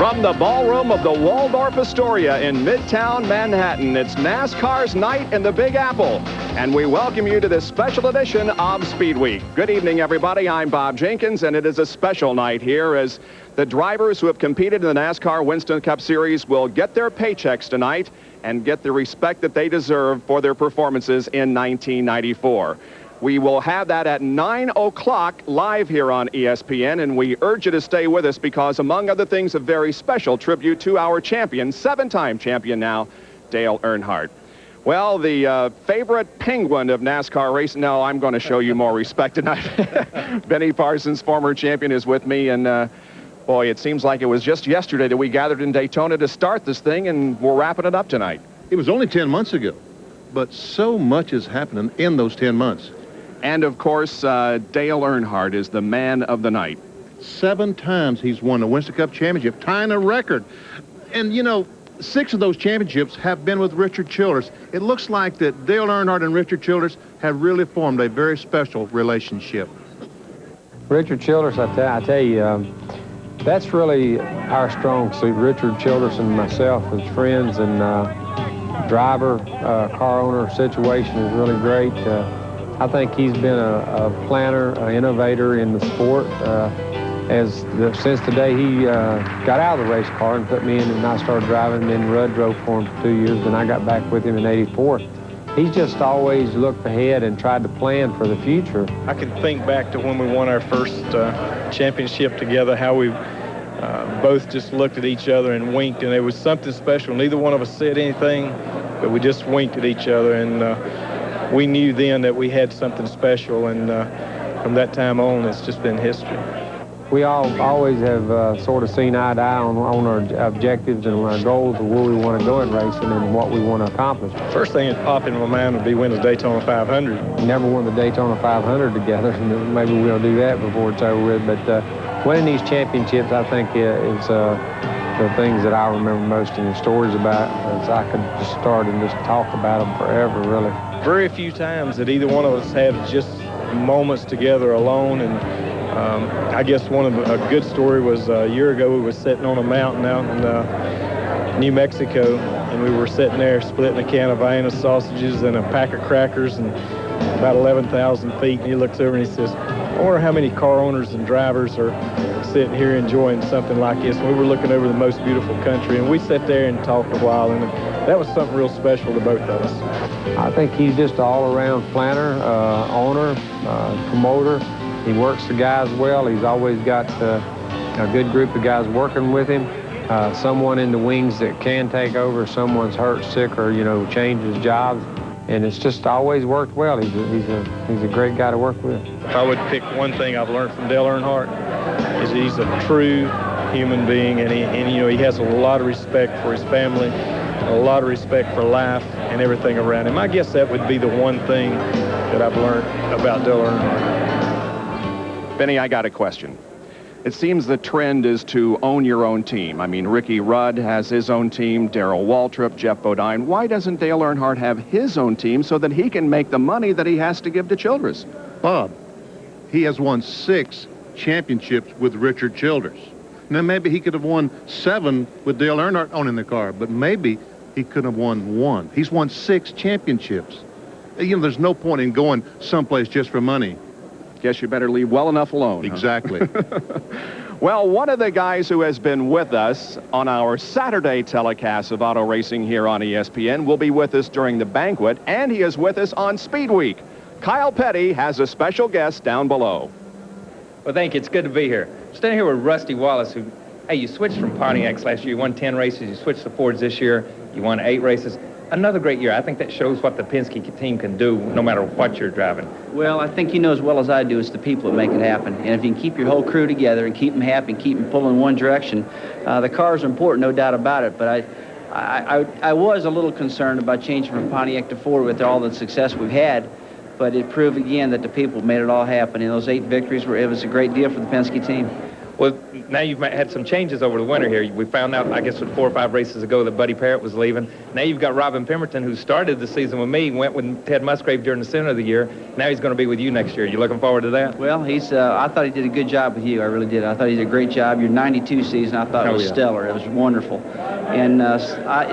From the ballroom of the Waldorf Astoria in Midtown Manhattan, it's NASCAR's night in the Big Apple. And we welcome you to this special edition of Speedweek. Good evening, everybody. I'm Bob Jenkins, and it is a special night here as the drivers who have competed in the NASCAR Winston Cup Series will get their paychecks tonight and get the respect that they deserve for their performances in 1994. We will have that at 9 o'clock live here on ESPN, and we urge you to stay with us because, among other things, a very special tribute to our champion, seven-time champion now, Dale Earnhardt. Well, the favorite penguin of NASCAR racing. No, I'm going to show you more respect tonight. Benny Parsons, former champion, is with me, and boy, it seems like it was just yesterday that we gathered in Daytona to start this thing, and we're wrapping it up tonight. It was only 10 months ago, but so much has happened in those 10 months. And, of course, Dale Earnhardt is the man of the night. 7 times he's won the Winston Cup Championship, tying a record. And, you know, 6 of those championships have been with Richard Childress. It looks like that Dale Earnhardt and Richard Childress have really formed a very special relationship. Richard Childress, I tell you, that's really our strong suit. Richard Childress and myself as friends, and driver, car owner situation is really great. I think he's been a planner, an innovator in the sport. Since the day he got out of the race car and put me in, and I started driving, and then Rudd drove for him for 2 years, then I got back with him in '84. He's just always looked ahead and tried to plan for the future. I can think back to when we won our first championship together, how we both just looked at each other and winked, and it was something special. Neither one of us said anything, but we just winked at each other, and we knew then that we had something special, and from that time on, it's just been history. We always have sort of seen eye to eye on our objectives and our goals of where we want to go in racing and what we want to accomplish. First thing that popped into my mind would be winning the Daytona 500. We never won the Daytona 500 together, and maybe we'll do that before it's over with, but winning these championships, I think, is the things that I remember most in the stories about, as I could just start and just talk about them forever, really. Very few times that either one of us had just moments together alone, and I guess a good story was a year ago we were sitting on a mountain out in New Mexico, and we were sitting there splitting a can of Vienna sausages and a pack of crackers, and about 11,000 feet, and he looks over and he says, I wonder how many car owners and drivers are sitting here enjoying something like this. And we were looking over the most beautiful country, and we sat there and talked a while, and that was something real special to both of us. I think he's just an all-around planner, owner, promoter. He works the guys well. He's always got a good group of guys working with him. Someone in the wings that can take over, someone's hurt, sick, or, changes jobs. And it's just always worked well. He's a great guy to work with. If I would pick one thing I've learned from Dale Earnhardt, is he's a true human being, and he has a lot of respect for his family, a lot of respect for life and everything around him. I guess that would be the one thing that I've learned about Dale Earnhardt. Benny, I got a question. It seems the trend is to own your own team. I mean, Ricky Rudd has his own team, Darrell Waltrip, Jeff Bodine. Why doesn't Dale Earnhardt have his own team so that he can make the money that he has to give to Childress? Bob, he has won 6 championships with Richard Childress. Now, maybe he could have won 7 with Dale Earnhardt owning the car, but maybe he could have won 1. He's won 6 championships. There's no point in going someplace just for money. Guess you better leave well enough alone. Exactly. Huh? Well, one of the guys who has been with us on our Saturday telecast of auto racing here on ESPN will be with us during the banquet, and he is with us on Speedweek. Kyle Petty has a special guest down below. Well, thank you. It's good to be here. Standing here with Rusty Wallace, who, hey, you switched from Pontiacs last year. You won 10 races. You switched to Fords this year. You won 8 races. Another great year. I think that shows what the Penske team can do no matter what you're driving. Well, I think you know as well as I do, it's the people that make it happen. And if you can keep your whole crew together and keep them happy and keep them pulling in one direction, the cars are important, no doubt about it. But I was a little concerned about changing from Pontiac to Ford with all the success we've had. But it proved again that the people made it all happen. And those 8 victories, it was a great deal for the Penske team. Well, now you've had some changes over the winter here. We found out, I guess, 4 or 5 races ago that Buddy Parrott was leaving. Now you've got Robin Pemberton, who started the season with me, went with Ted Musgrave during the center of the year. Now he's going to be with you next year. You looking forward to that? Well, I thought he did a good job with you. I really did. I thought he did a great job. Your 92 season, I thought was stellar. It was wonderful. And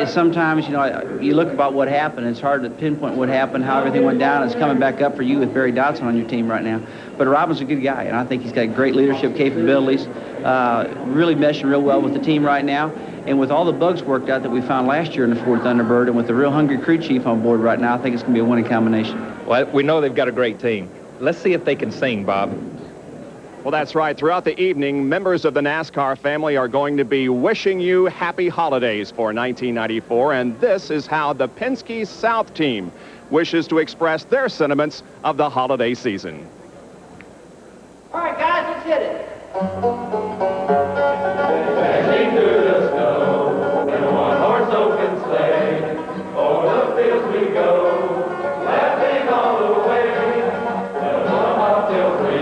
sometimes, you look about what happened. It's hard to pinpoint what happened, how everything went down. It's coming back up for you with Barry Dodson on your team right now. But Robin's a good guy, and I think he's got great leadership capabilities. Really meshing real well with the team right now. And with all the bugs worked out that we found last year in the Ford Thunderbird, and with the real hungry crew chief on board right now, I think it's going to be a winning combination. Well, we know they've got a great team. Let's see if they can sing, Bob. Well, that's right. Throughout the evening, members of the NASCAR family are going to be wishing you happy holidays for 1994, and this is how the Penske South team wishes to express their sentiments of the holiday season. All right, guys, let's hit it. Dashing through the snow in a one-horse open sleigh, over the fields we go, laughing all the way. Till 1 o'clock till 3,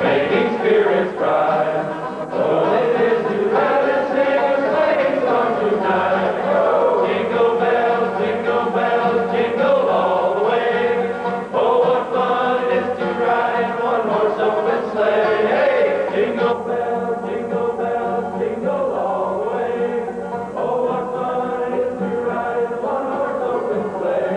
making spirits bright. Oh, it is to ride and sing a sleighing song tonight. Oh, jingle bells, jingle all the way. Oh, what fun it is to ride in one-horse open sleigh. Hey, jingle bells, jingle all the way. Oh, what fun it is to ride in one-horse open sleigh.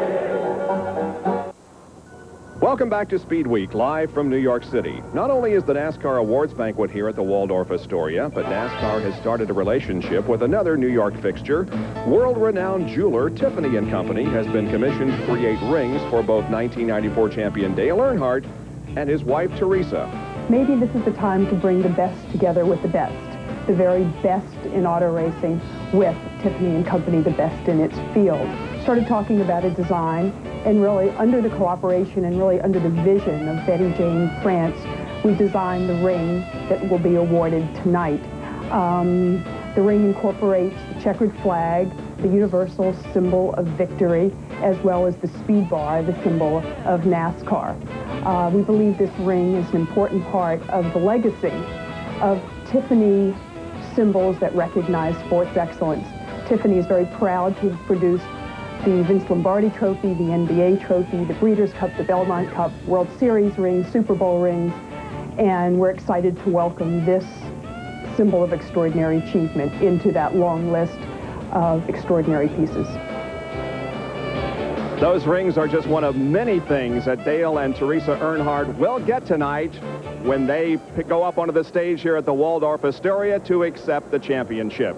Welcome back to Speedweek, live from New York City. Not only is the NASCAR Awards Banquet here at the Waldorf Astoria, but NASCAR has started a relationship with another New York fixture. World-renowned jeweler Tiffany & Company has been commissioned to create rings for both 1994 champion Dale Earnhardt and his wife, Teresa. Maybe this is the time to bring the best together with the best. The very best in auto racing with Tiffany & Company, the best in its field. Started talking about a design, and really under the cooperation and really under the vision of Betty Jane France, we designed the ring that will be awarded tonight. The ring incorporates the checkered flag, the universal symbol of victory, as well as the speed bar, the symbol of NASCAR. We believe this ring is an important part of the legacy of Tiffany symbols that recognize sports excellence. Tiffany is very proud to have produced the Vince Lombardi Trophy, the NBA Trophy, the Breeders' Cup, the Belmont Cup, World Series rings, Super Bowl rings, and we're excited to welcome this symbol of extraordinary achievement into that long list of extraordinary pieces. Those rings are just one of many things that Dale and Teresa Earnhardt will get tonight when they go up onto the stage here at the Waldorf Astoria to accept the championship.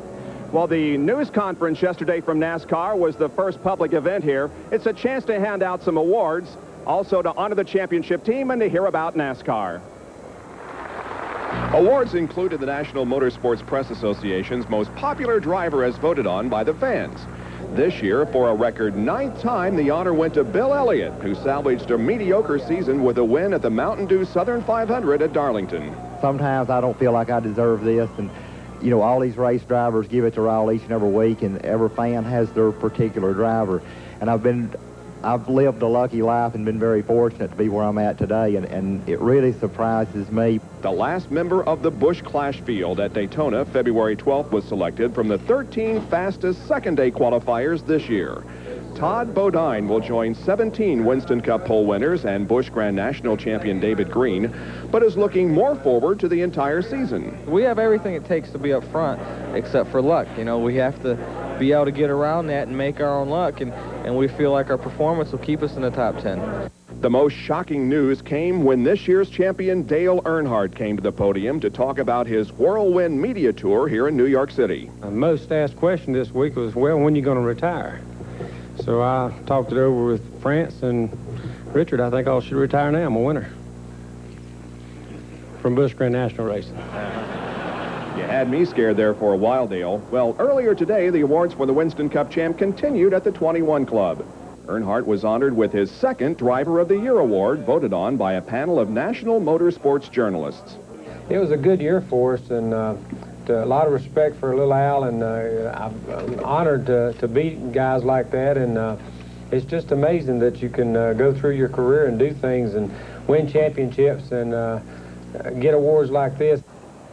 Well, the news conference yesterday from NASCAR was the first public event here. It's a chance to hand out some awards, also to honor the championship team and to hear about NASCAR. Awards included the National Motorsports Press Association's most popular driver as voted on by the fans. This year, for a record 9th time, the honor went to Bill Elliott, who salvaged a mediocre season with a win at the Mountain Dew Southern 500 at Darlington. Sometimes I don't feel like I deserve this, and you know, all these race drivers give it their all each and every week, and every fan has their particular driver. And I've lived a lucky life and been very fortunate to be where I'm at today, and it really surprises me. The last member of the Busch Clash field at Daytona, February 12th, was selected from the 13 fastest second-day qualifiers this year. Todd Bodine will join 17 Winston Cup pole winners and Busch Grand National champion David Green, but is looking more forward to the entire season. We have everything it takes to be up front, except for luck. You know, we have to be able to get around that and make our own luck, and we feel like our performance will keep us in the top 10. The most shocking news came when this year's champion Dale Earnhardt came to the podium to talk about his whirlwind media tour here in New York City. The most asked question this week was, well, when are you going to retire? So I talked it over with France and Richard. I think I should retire now. I'm a winner from Busch Grand National Racing. You had me scared there for a while, Dale. Well, earlier today, the awards for the Winston Cup champ continued at the 21 Club. Earnhardt was honored with his second Driver of the Year award, voted on by a panel of national motorsports journalists. It was a good year for us, and a lot of respect for little Al, and I'm honored to beat guys like that, and it's just amazing that you can go through your career and do things and win championships and get awards like this.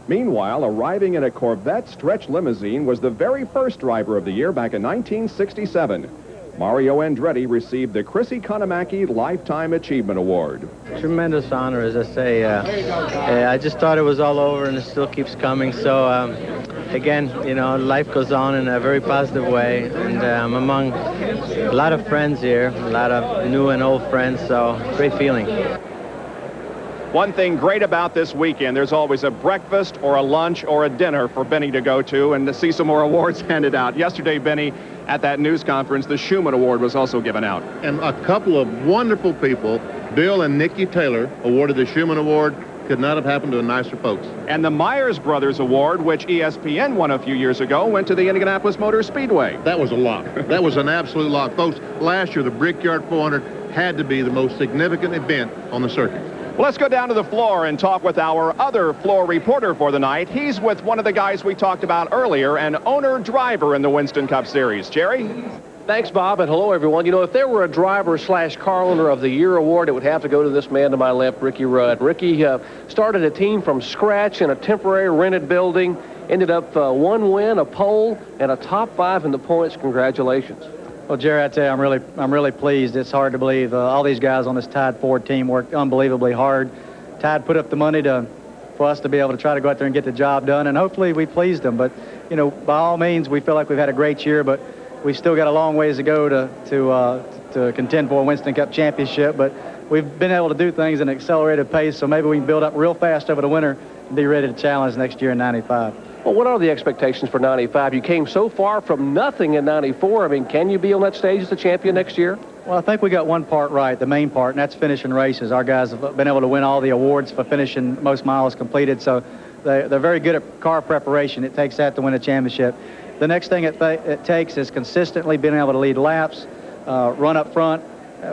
Meanwhile, arriving in a Corvette stretch limousine was the very first driver of the year back in 1967. Mario Andretti received the Chrissy Konamaki Lifetime Achievement Award. Tremendous honor, as I say. I just thought it was all over, and it still keeps coming. So, again, you know, life goes on in a very positive way, and I'm among a lot of friends here, a lot of new and old friends, so great feeling. One thing great about this weekend, there's always a breakfast or a lunch or a dinner for Benny to go to and to see some more awards handed out. Yesterday, Benny, at that news conference, the Schumann Award was also given out. And a couple of wonderful people, Bill and Nikki Taylor, awarded the Schumann Award. Could not have happened to nicer folks. And the Myers Brothers Award, which ESPN won a few years ago, went to the Indianapolis Motor Speedway. That was a lock. That was an absolute lock. Folks, last year, the Brickyard 400 had to be the most significant event on the circuit. Well, let's go down to the floor and talk with our other floor reporter for the night. He's with one of the guys we talked about earlier, an owner-driver in the Winston Cup Series. Jerry? Thanks, Bob, and hello, everyone. You know, if there were a driver/car owner of the year award, it would have to go to this man to my left, Ricky Rudd. Ricky started a team from scratch in a temporary rented building, ended up one win, a pole, and a top 5 in the points. Congratulations. Well, Jerry, I tell you, I'm really pleased. It's hard to believe. All these guys on this Tide Ford team worked unbelievably hard. Tide put up the money for us to be able to try to go out there and get the job done, and hopefully we pleased them. But, you know, by all means, we feel like we've had a great year, but we've still got a long ways to go to contend for a Winston Cup championship. But we've been able to do things at an accelerated pace, so maybe we can build up real fast over the winter and be ready to challenge next year in 95. Well, what are the expectations for 95? You came so far from nothing in 94. I mean, can you be on that stage as the champion next year? Well, I think we got one part right, the main part, and that's finishing races. Our guys have been able to win all the awards for finishing most miles completed, so they're very good at car preparation. It takes that to win a championship. The next thing it takes is consistently being able to lead laps, run up front.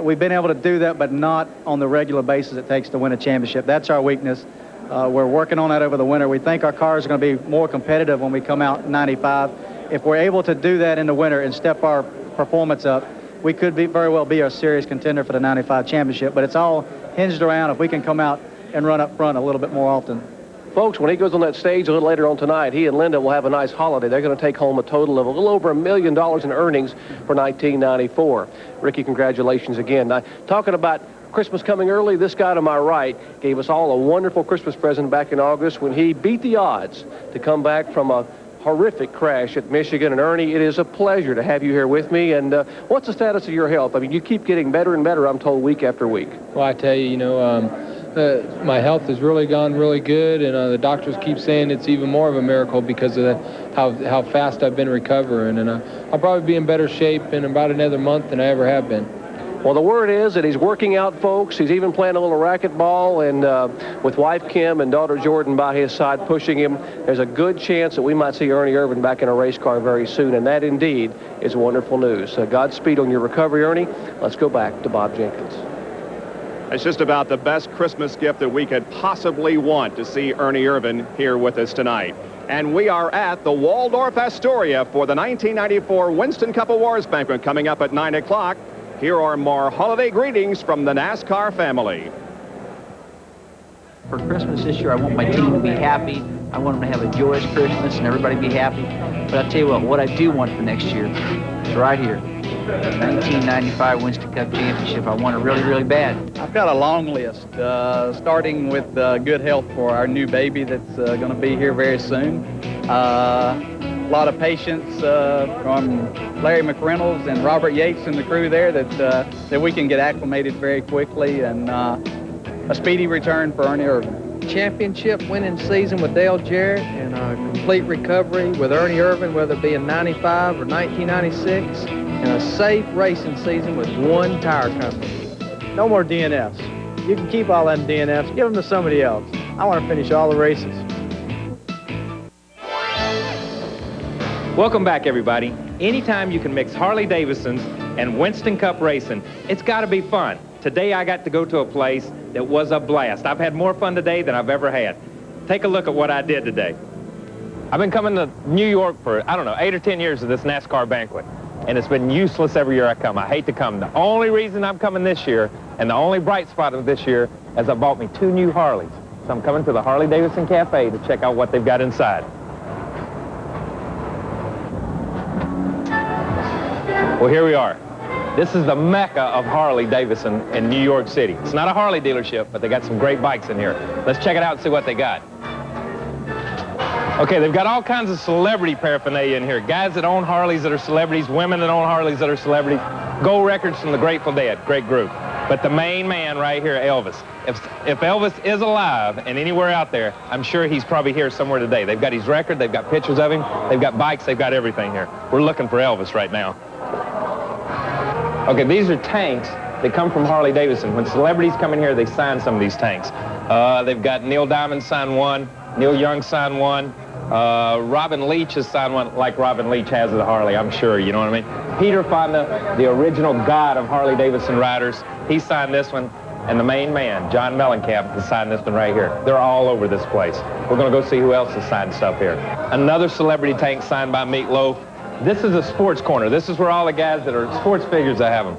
We've been able to do that, but not on the regular basis it takes to win a championship. That's our weakness. We're working on that over the winter. We think our cars are going to be more competitive when we come out in 95. If we're able to do that in the winter and step our performance up, we could very well be a serious contender for the 95 championship. But it's all hinged around if we can come out and run up front a little bit more often. Folks, when he goes on that stage a little later on tonight, he and Linda will have a nice holiday. They're going to take home a total of a little over $1 million in earnings for 1994. Ricky, congratulations again. Now, talking about Christmas coming early, this guy to my right gave us all a wonderful Christmas present back in August when he beat the odds to come back from a horrific crash at Michigan. And Ernie, it is a pleasure to have you here with me. And what's the status of your health? I mean, you keep getting better and better, I'm told, week after week. Well, I tell you, you know, my health has really gone really good, and the doctors keep saying it's even more of a miracle because of how fast I've been recovering. And I'll probably be in better shape in about another month than I ever have been. Well, the word is that he's working out, folks. He's even playing a little racquetball, and with wife Kim and daughter Jordan by his side pushing him, there's a good chance that we might see Ernie Irvan back in a race car very soon, and that indeed is wonderful news. Godspeed on your recovery, Ernie. Let's go back to Bob Jenkins. It's just about the best Christmas gift that we could possibly want to see Ernie Irvan here with us tonight. And we are at the Waldorf Astoria for the 1994 Winston Cup Awards banquet coming up at 9 o'clock. Here are more holiday greetings from the NASCAR family. For Christmas this year, I want my team to be happy. I want them to have a joyous Christmas and everybody be happy. But I'll tell you what I do want for next year is right here. The 1995 Winston Cup Championship. I want it really, really bad. I've got a long list, starting with good health for our new baby that's going to be here very soon. A lot of patience from Larry McReynolds and Robert Yates and the crew there that we can get acclimated very quickly, and a speedy return for Ernie Irvan. Championship winning season with Dale Jarrett and a complete recovery with Ernie Irvan, whether it be in 95 or 1996, and a safe racing season with one tire company. No more DNFs. You can keep all them DNFs. Give them to somebody else. I want to finish all the races. Welcome back, everybody. Anytime you can mix Harley-Davidsons and Winston Cup racing, it's got to be fun. Today I got to go to a place that was a blast. I've had more fun today than I've ever had. Take a look at what I did today. I've been coming to New York for, 8 or 10 years of this NASCAR banquet, and it's been useless every year I come. I hate to come. The only reason I'm coming this year, and the only bright spot of this year, is I bought me 2 new Harleys. so I'm coming to the Harley-Davidson Cafe to check out what they've got inside. Well, here we are. This is the mecca of Harley-Davidson in New York City. It's not a Harley dealership, but they got some great bikes in here. Let's check it out and see what they got. Okay, they've got all kinds of celebrity paraphernalia in here. Guys that own Harleys that are celebrities, women that own Harleys that are celebrities, gold records from the Grateful Dead, great group. But the main man right here, Elvis. If Elvis is alive and anywhere out there, I'm sure he's probably here somewhere today. They've got his record, they've got pictures of him, they've got bikes, they've got everything here. We're looking for Elvis right now. Okay, these are tanks that come from Harley-Davidson. When celebrities come in here, they sign some of these tanks. They've got Neil Diamond signed one, Neil Young signed one, Robin Leach has signed one like Robin Leach has at Harley, I'm sure, you know what I mean? Peter Fonda, the original god of Harley-Davidson riders, he signed this one. And the main man, John Mellencamp, has signed this one right here. They're all over this place. We're going to go see who else has signed stuff here. Another celebrity tank signed by Meat Loaf. This is a sports corner. This is where all the guys that are sports figures that have them.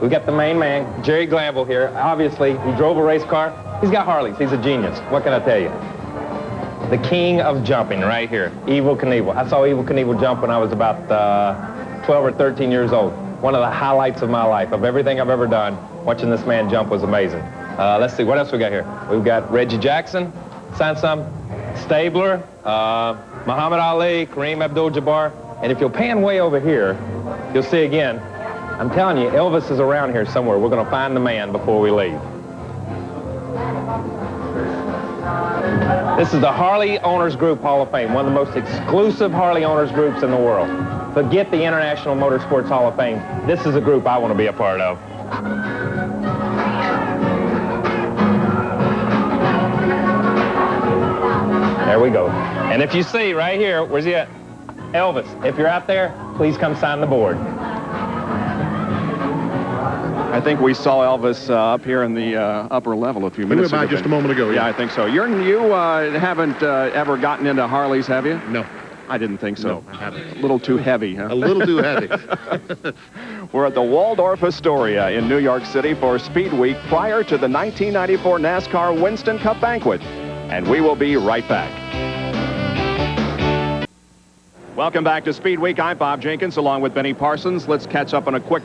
We've got the main man, Jerry Glanville here. Obviously, he drove a race car. He's got Harleys. He's a genius. What can I tell you? The king of jumping right here, Evel Knievel. I saw Evel Knievel jump when I was about 12 or 13 years old. One of the highlights of my life, of everything I've ever done, watching this man jump was amazing. Let's see, what else we got here? We've got Reggie Jackson, signed some, Stabler, Muhammad Ali, Kareem Abdul-Jabbar. And if you'll pan way over here, you'll see again, I'm telling you, Elvis is around here somewhere. We're going to find the man before we leave. This is the Harley Owners Group Hall of Fame, one of the most exclusive Harley Owners groups in the world. Forget the International Motorsports Hall of Fame. This is a group I want to be a part of. There we go. And if you see right here, where's he at? Elvis, if you're out there, please come sign the board. I think we saw Elvis up here in the upper level a few minutes ago. Just a moment ago, yeah. I think so. You haven't ever gotten into Harleys, have you? No. I didn't think so. No, I haven't. A little too heavy, huh? A little too heavy. We're at the Waldorf Astoria in New York City for Speed Week prior to the 1994 NASCAR Winston Cup Banquet. And we will be right back. Welcome back to Speed Week. I'm Bob Jenkins along with Benny Parsons. Let's catch up on a quick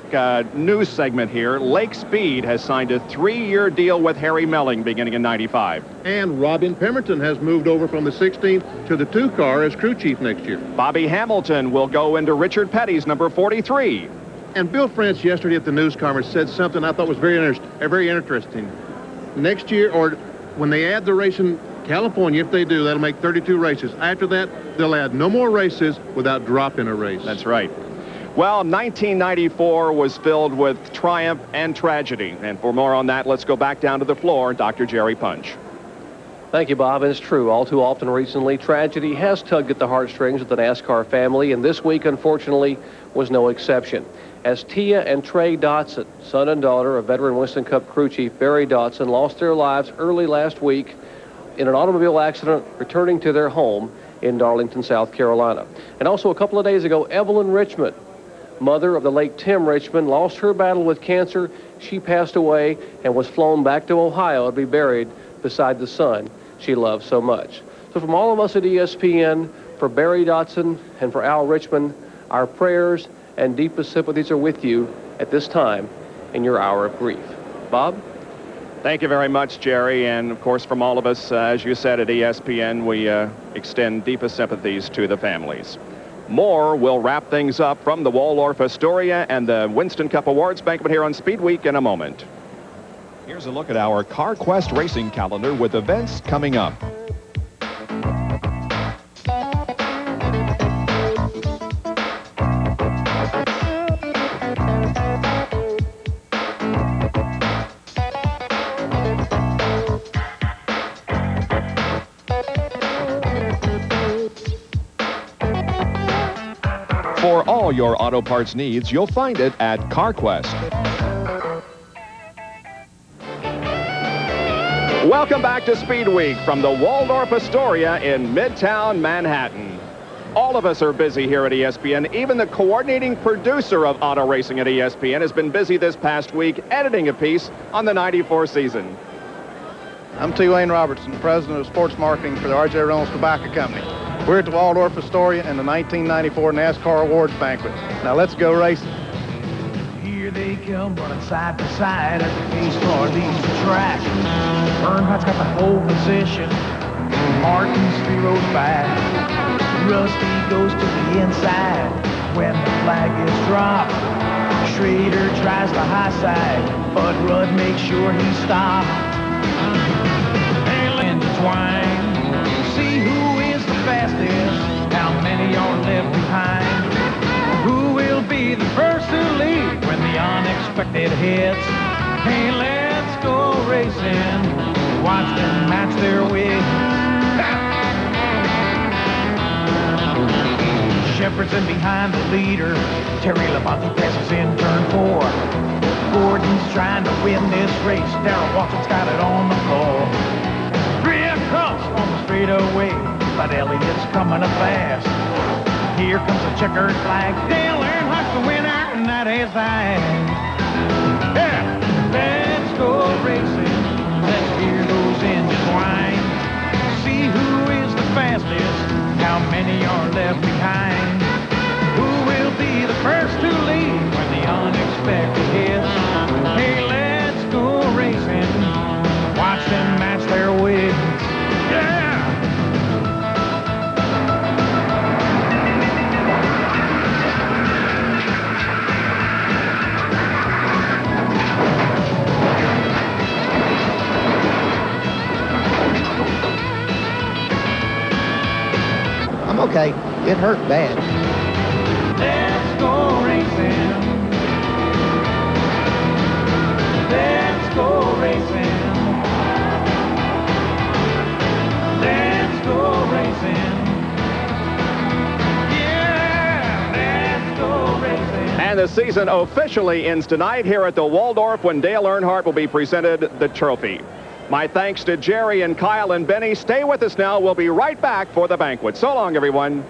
news segment here. Lake Speed has signed a 3-year deal with Harry Melling beginning in '95. And Robin Pemberton has moved over from the 16 to the 2 car as crew chief next year. Bobby Hamilton will go into Richard Petty's number 43. And Bill France yesterday at the news conference said something I thought was very interesting. Next year, or when they add the race in California, if they do, that'll make 32 races. After that, they'll add no more races without dropping a race. That's right. Well, 1994 was filled with triumph and tragedy. And for more on that, let's go back down to the floor. Dr. Jerry Punch. Thank you, Bob. And it's true. All too often recently, tragedy has tugged at the heartstrings of the NASCAR family, and this week, unfortunately, was no exception. As Tia and Trey Dotson, son and daughter of veteran Winston Cup crew chief Barry Dotson, lost their lives early last week in an automobile accident returning to their home in Darlington, South Carolina. And also a couple of days ago, Evelyn Richmond, mother of the late Tim Richmond, lost her battle with cancer. She passed away and was flown back to Ohio to be buried beside the son she loved so much. So from all of us at ESPN, for Barry Dotson and for Al Richmond, our prayers and deepest sympathies are with you at this time in your hour of grief. Bob? Thank you very much, Jerry. And, of course, from all of us, as you said, at ESPN, we extend deepest sympathies to the families. More will wrap things up from the Waldorf Astoria and the Winston Cup Awards banquet here on Speed Week in a moment. Here's a look at our CarQuest racing calendar with events coming up. For all your auto parts needs, you'll find it at CarQuest. Welcome back to Speed Week from the Waldorf Astoria in Midtown Manhattan. All of us are busy here at ESPN. Even the coordinating producer of auto racing at ESPN has been busy this past week editing a piece on the '94 season. I'm T. Wayne Robertson, President of Sports Marketing for the R.J. Reynolds Tobacco Company. We're at the Waldorf Astoria in the 1994 NASCAR Awards Banquet. Now let's go racing. Here they come running side by side as the pace car leaves the track. Earnhardt's got the pole position. Martin's 3 rows back. Rusty goes to the inside when the flag is dropped. Schrader tries the high side, but Rudd makes sure he stops. And twine, see who is the fastest, how many are left behind. Who will be the first to leave when the unexpected hits? Hey, let's go racing, watch them match their wits. Shepard's in behind the leader. Terry Labonte passes in turn 4. Gordon's trying to win this race. Darrell Watson's got it on the floor. 3 across on the straightaway, but Elliott's coming up fast. Here comes a checkered flag. Dale Earnhardt's the winner, and that is that. Yeah, let's go racing. Let's hear those engines whine. See who is the fastest. How many are left behind? Who will be the first to leave when the unexpected hits? Hey, let's go racing. Watch them match their wits. Yeah! I'm okay. It hurt bad. Let's go racing. Let's go racing. Let's go racing. Yeah, let's go racing. And the season officially ends tonight here at the Waldorf when Dale Earnhardt will be presented the trophy. My thanks to Jerry and Kyle and Benny. Stay with us now. We'll be right back for the banquet. So long, everyone.